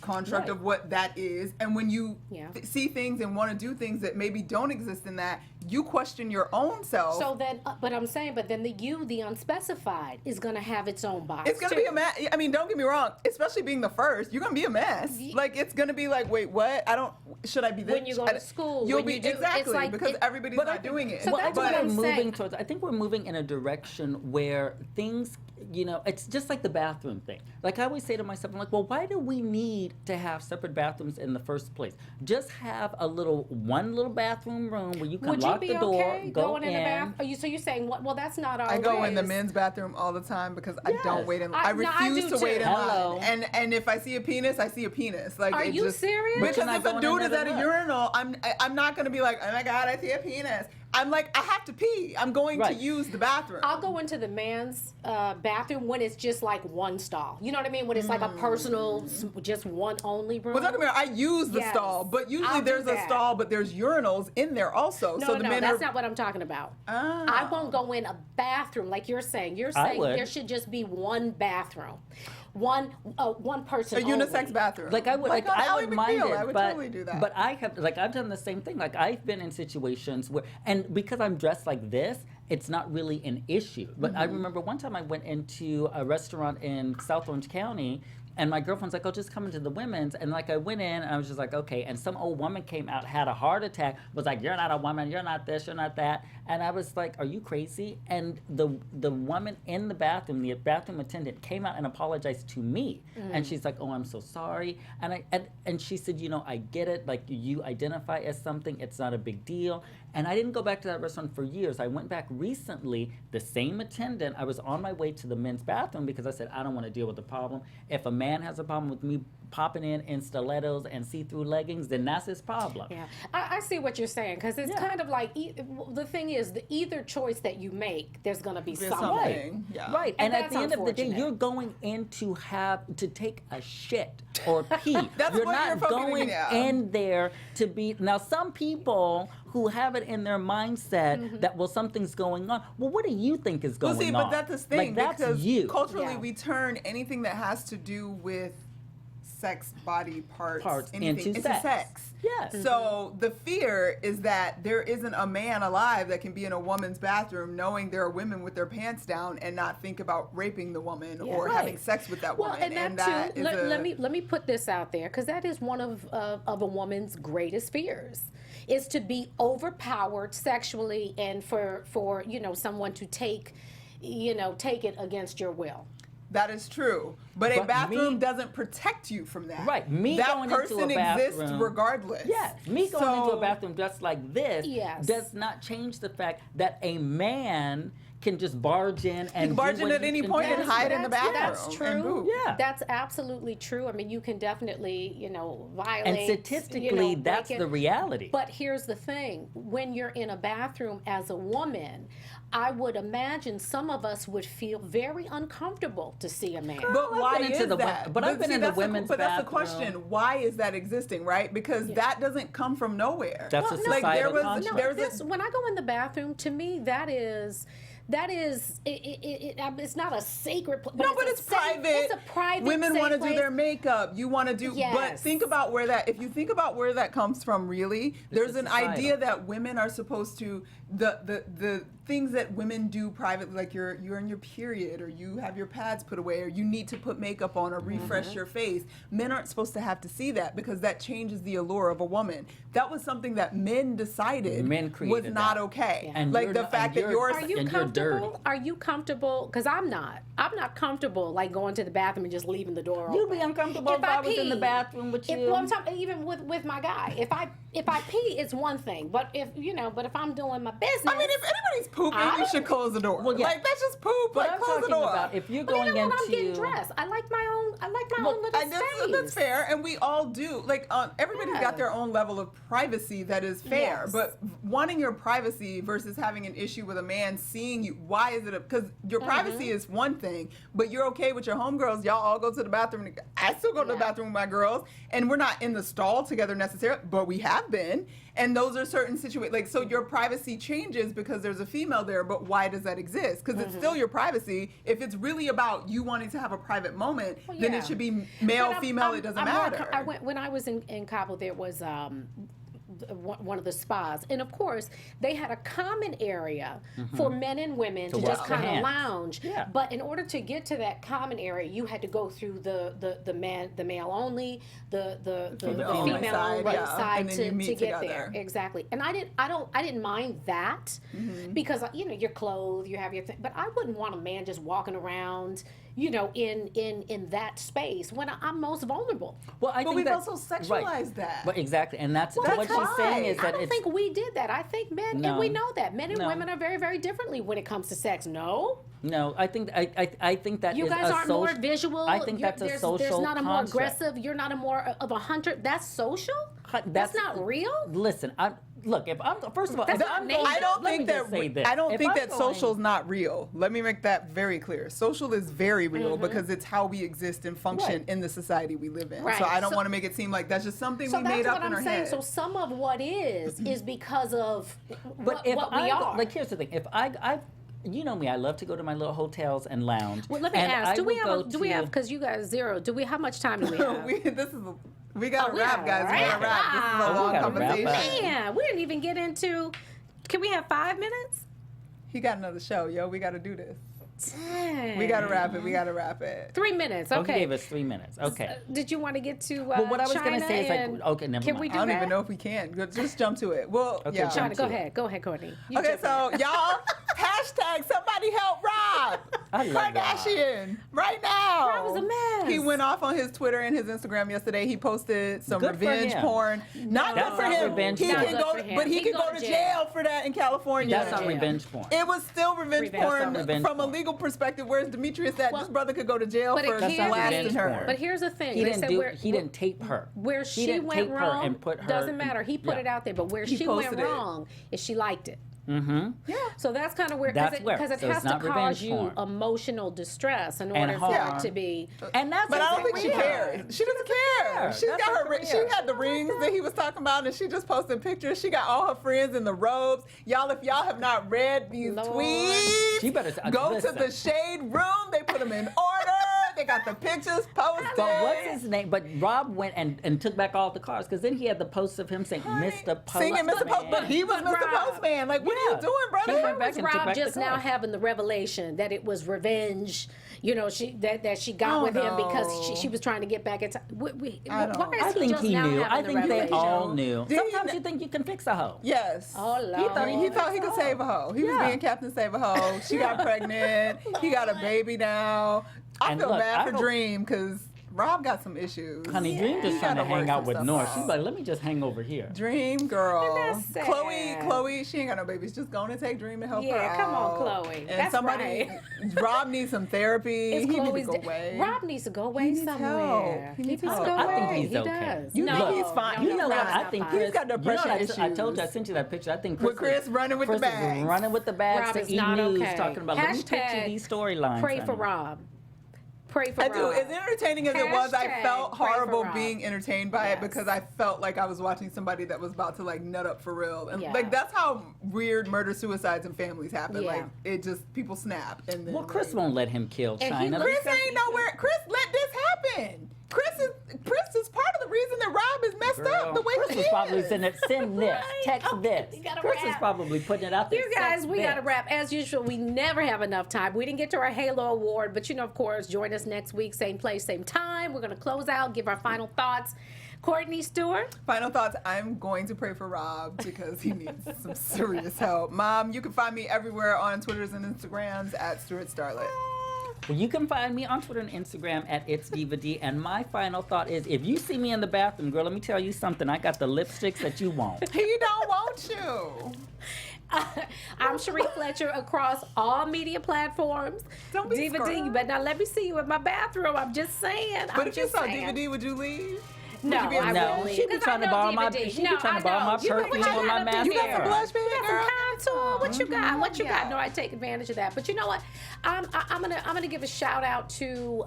construct Right. of what that is. And when you Yeah. see things and want to do things that maybe don't exist in that, you question your own self. So then, but I'm saying, but then the unspecified is going to have its own box. It's gonna too. be a mess. I mean, don't get me wrong. Especially being the first, you're gonna be a mess. Like, it's gonna be like, wait, what? Should I be this? When you go to school, you'll when be you do- it's exactly like because it- everybody's But not doing it. So Well, that's I what think I'm we're moving saying. towards. I think we're moving in a direction where things, it's just like the bathroom thing. Like, I always say to myself, I'm like, well, why do we need to have separate bathrooms in the first place? Just have one little bathroom room where you can Would you lock be the door, okay go going in the bathroom? So you're saying, well, that's not our I go in the ways. men's bathroom all the time because I don't Yes. wait in. I- I no, I refuse do to wait too. in Hello. line. And if I see a penis, I see a penis. Like, Are it you just, serious? But Because you're not if a going dude in is there at to a look. urinal, I'm not gonna be like, oh my god, I see a penis. I'm like, I have to pee. I'm going to Right. use the bathroom. I'll go into the man's bathroom when it's just like one stall. You know what I mean? When it's like a personal, just one only room. Well, don't get me wrong, I use the Yes. stall, but usually I'll do there's a that. stall, but there's urinals in there also. No, so the no, men that's are. not what I'm talking about. Oh. I won't go in a bathroom like you're saying. You're I saying would. there should just be one bathroom, one person. A unisex only. bathroom. Like I would, Like like, on I Ally would mind McBeal, it, I would but totally do that. but I have, like, I've done the same thing. Like I've been in situations where, and because I'm dressed like this, it's not really an issue. But I remember one time I went into a restaurant in South Orange County. And my girlfriend's like, oh, just come into the women's. And like I went in and I was just like, okay. And some old woman came out, had a heart attack, was like, you're not a woman, you're not this, you're not that. And I was like, are you crazy? And the woman in the bathroom attendant came out and apologized to me. And she's like, oh, I'm so sorry. And she said, you know, I get it. Like you identify as something, it's not a big deal. And I didn't go back to that restaurant for years. I went back recently, the same attendant, I was on my way to the men's bathroom because I said, I don't want to deal with the problem. If a man has a problem with me popping in stilettos and see-through leggings, then that's his problem. Yeah, I see what you're saying because it's Yeah. kind of like the thing is the either choice that you make, there's gonna be There's something. something. Yeah. Right, And and at that's the end of the day, unfortunate. you're going in to take a shit or pee. That's you're what not you're focusing going on. in there to be. Now, some people who have it in their mindset that, well, something's going on. Well, what do you think is going Well, see, on? but that's the thing Like, that's because you. culturally Yeah. we turn anything that has to do with sex, body parts anything, into sex. Yes. So the fear is that there isn't a man alive that can be in a woman's bathroom knowing there are women with their pants down and not think about raping the woman Yeah. or Right. having sex with that Well, woman. and that too. Let me put this out there because that is one of a woman's greatest fears, is to be overpowered sexually and for you know someone to take it against your will. That is true. But a But bathroom me- doesn't protect you from that. Right. Me that going into a person exists bathroom- regardless. Yes, me going into a So- bathroom just like this Yes. does not change the fact that a man can just barge in and You can barge do in what at he any can point do. and hide in the bathroom. That's and true. boo. Yeah. That's absolutely true. I mean, you can definitely, violate. And statistically, that's break the it. reality. But here's the thing: when you're in a bathroom as a woman, I would imagine some of us would feel very uncomfortable to see a man. But I've why been into is the that? wo- but I've been in the that's women's But that's the bathroom. question. Why is that existing, right? Because that doesn't come from nowhere. That's a no, societal like there was, construct. there was This, when I go in the bathroom, to me, it's not a sacred place. no, but it's private. It's a private. Women safe want to do place. their makeup. You want to do. But Yes. think about where that. If you think about where that comes from, really, there's an societal. idea that women are supposed to the things that women do privately, like you're in your period, or you have your pads put away, or you need to put makeup on or refresh your face. Men aren't supposed to have to see that because that changes the allure of a woman. That was something that men decided Men was created not that. okay. And Like you're the not- fact and that you're- you're Are you And you're dirty. comfortable? Are you comfortable? Because I'm not. I'm not comfortable like going to the bathroom and just leaving the door You'd open. be uncomfortable if I was in the pee, bathroom with If, you. well, I'm talking even with my guy. If I pee, it's one thing. But if I'm doing my business. I mean, if anybody's pooping, I you don't- should close the door. Well, yeah. Like that's just poop. But like I'm close the talking door. about if you're But going even when into I'm getting dressed, I like my own own little space. That's fair, and we all do. Like everybody's Yeah. got their own level of privacy that is fair. Yes. But wanting your privacy versus having an issue with a man seeing you, why is it? Because your privacy is one thing, but you're okay with your homegirls. Y'all all go to the bathroom. I still go to the Yeah. bathroom with my girls, and we're not in the stall together necessarily, but we have been. And those are certain situations. Like so, your privacy changes because there's a female there. But why does that exist? Because it's still your privacy. If it's really about you wanting to have a private moment, Well, then yeah. it should be male, But female. It doesn't matter. When I was in Cabo, there was one of the spas, and of course they had a common area for men and women to wash just their kind of hands. lounge. Yeah. But in order to get to that common area, you had to go through the male only, the Female female only side, only yeah. side And then to you meet get together. there. Exactly. And I didn't mind that because you're clothed, you have your thing, but I wouldn't want a man just walking around, in that space when I'm most vulnerable. Well, I But think we've that's- also sexualized right. that. Well, exactly, and that's Well, what because she's saying is I that don't it's think we did that. I think men, No. and we know that men and No. women are very, very differently when it comes to sex. No, no. I think I think that you is guys a aren't social. more visual. I think that's a there's social not a more construct. aggressive. You're not a more of a hunter. That's social. Hu- That's not real. Listen, look, if I'm first of all, if I'm going, I don't let me think just that say this. I don't If think I'm that going- social's not real. Let me make that very clear. Social is very real Mm-hmm. because it's how we exist and function Right. in the society we live in. Right. So I don't So- want to make it seem like that's just something So we that's made up what in I'm our saying. head. So some of what is because of But if what we I are. like, here's the thing: if I, you know me, I love to go to my little hotels and lounge. Well, let me and ask: I Do we would have? go Do we to- have? Because you guys zero. Do we? How much time do we have? We got to we wrap, gotta guys. We got to wrap. This is a Oh, we long gotta wrap up. conversation. Man, we didn't even get into. Can we have 5 minutes? He got another show, yo. We got to do this. Dang. We got to wrap it. We got to wrap it. 3 minutes. Oh, Okay. he gave us 3 minutes. Okay. Did you want to get to? Well, what I was China gonna say is and- like, okay, never Can mind. we I do don't that? even know if we can. Just jump to it. Well, Okay, yeah. jump China, go to it. ahead. Go ahead, Courtney. You Okay, jump so y'all, hashtag somebody help Rob. I love Kardashian, right now. Rob is a mess. He went off on his Twitter and his Instagram yesterday. He posted some Good for revenge him. porn. Not That's good for not him. revenge He porn. can Not go, good for him. but he He can go go to to jail. jail for that in California. That's not jail. revenge porn. It was still revenge Revenge. That's porn not revenge from a porn. legal perspective. Where's Demetrius at? Well, This brother could go to jail but for That's not blasting revenge her. porn. But here's the thing. He They didn't said do. where- He didn't tape her. Where He she didn't went tape wrong her and put her. doesn't matter. He put Yeah. it out there, but where He she went posted it. wrong is she liked it. Mm-hmm. Yeah. So that's kind of where That's where. because it So has it's to not cause revenge you porn. emotional distress in And order for harm. it to be. And that's. But I don't think she career. cares. She doesn't care. She's That's got her her. She career. had the rings that he was talking about, and she just posted pictures. She got all her friends in the robes. Y'all, if y'all have not read these Lord. tweets, She better go listen. to the shade room. They put them in order. They got the pictures posted. But what's his name? But Rob went and took back all the cars because then he had the posts of him saying Mr. Postman. Singing Mr. Post, but he was But Mr. Rob- Postman. Like, what are Yeah. you doing, brother? He went back Was and took Rob back the just now car. having the revelation that it was revenge? You know, that she got Oh, with him no. because she was trying to get back at. Why I don't- is I think just he now knew. having I the think they revelation? all knew. Did he Sometimes kn- you think you can fix a hoe. Yes. Oh, Lord. He thought he could save a hoe. He was Yeah. being Captain Save a Hoe. She got pregnant. He got a baby now. I And feel look, bad I for hope- Dream because Rob got some issues. Honey, Dream He just trying to gotta work hang out some with stuff North. out. She's like, let me just hang over here. Dream girl. That's sad. Chloe, she ain't got no babies. Just going to take Dream and help her Yeah, out. come on, Chloe. And That's somebody, Rob needs some therapy. It's He needs to Chloe's go da- away. Rob needs to go away He needs somewhere. help. He needs needs help. to go I think away. he's he okay. does. You no, think he's fine? You know what? Rob's I not think fine. He's got depression you know what I told you, I issues. sent you that picture. I think With Chris running with the Chris is bags. running with the bags Rob to is E! not News, okay. talking about, let me picture Hashtag these storylines. Pray for honey. Rob. Pray for I Rob. do. As entertaining as it was, I Hashtag felt pray for horrible Rob. being entertained by it Yes. because I felt like I was watching somebody that was about to like nut up for real. And Yeah. like that's how weird murder suicides and families happen. Yeah. Like it just people snap and then Well, Chris like, won't let him kill And he China. looks- Chris ain't nowhere. Chris let this happen. Chris is part of the reason that Rob is messed up the way Chris he was is. probably sending send this, Right. text Okay, this. you gotta Chris is wrap. probably putting it out there. You guys, text we got to this. wrap. As usual, we never have enough time. We didn't get to our Halo Award, but of course, join us next week, same place, same time. We're going to close out, give our final thoughts. Courtney, Stewart. Final thoughts. I'm going to pray for Rob because he needs some serious help. Mom, you can find me everywhere on Twitters and Instagrams at Stewart Starlet. Well, you can find me on Twitter and Instagram at It's DivaD. And my final thought is, if you see me in the bathroom, girl, let me tell you something. I got the lipsticks that you want. He don't want you. I'm Sheree Fletcher across all media platforms. Don't be DivaD, scared. you better not let me see you in my bathroom. I'm just saying. But I'm if you just saw saying. DivaD, would you leave? No, Would you be I No, wouldn't leave, she be 'cause trying I to know borrow my- DivaD. she be trying to borrow my You know what perfume you or my got up in You got here? some blush, baby You got girl? some contour. What you got? What you got? Yeah. No, I take advantage of that. But you know what? I'm gonna give a shout out to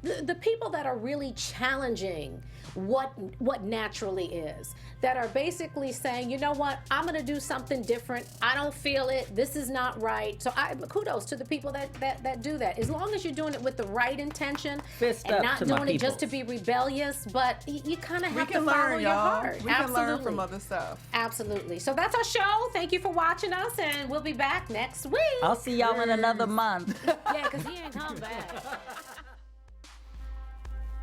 the people that are really challenging what naturally is, that are basically saying, you know what, I'm gonna do something different. I don't feel it. This is not right. So kudos to the people that do that. As long as you're doing it with the right intention Fist and up not to my doing it just to peoples. be rebellious, but you kind of We have to can follow learn, your y'all. heart. We Absolutely. can learn from other stuff. Absolutely. So that's our show. Thank you for watching us, and we'll be back next week. I'll see y'all in another month. Yeah, because he ain't come back.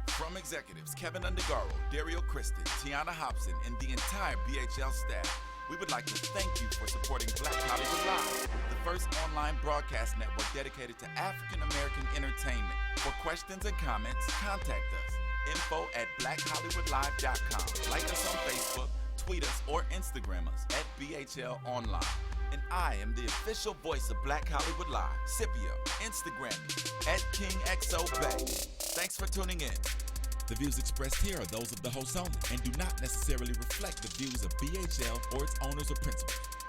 From executives Keven Undergaro, Dario Kristen, Tiana Hobson, and the entire BHL staff, we would like to thank you for supporting Black Hollywood Live, the first online broadcast network dedicated to African American entertainment. For questions and comments, contact us. info@blackhollywoodlive.com. Like us on Facebook, tweet us, or Instagram us at BHL Online. And I am the official voice of Black Hollywood Live, Scipio. Instagram me at KingXOBay. Thanks for tuning in. The views expressed here are those of the host only and do not necessarily reflect the views of BHL or its owners or principals.